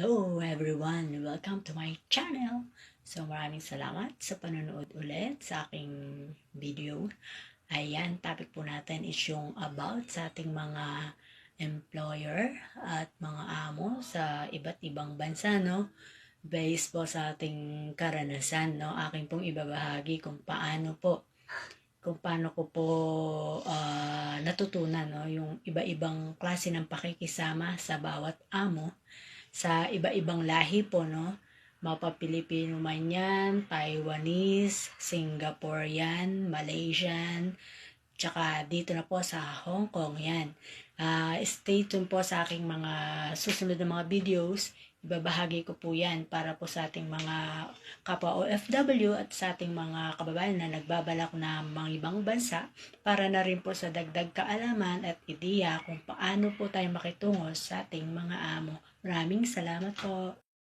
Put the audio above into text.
Hello everyone! Welcome to my channel! So maraming salamat sa panonood ulit sa aking video. Ayan, topic po natin is yung about sa ating mga employer at mga amo sa iba't ibang bansa, no? Based po sa ating karanasan, no? Aking pong ibabahagi kung paano ko po natutunan, no? Yung iba-ibang klase ng pakikisama sa bawat amo sa iba-ibang lahi po, no? Mapa-Pilipino man yan, Taiwanese, Singaporean, Malaysian, tsaka dito na po sa Hong Kong, yan. Stay tuned po sa aking mga susunod na mga videos. Ibabahagi ko po yan para po sa ating mga kapwa OFW at sa ating mga kababayan na nagbabalak na mga ibang bansa para na rin po sa dagdag kaalaman at ideya kung paano po tayo makitungo sa ating mga amo. Maraming salamat po.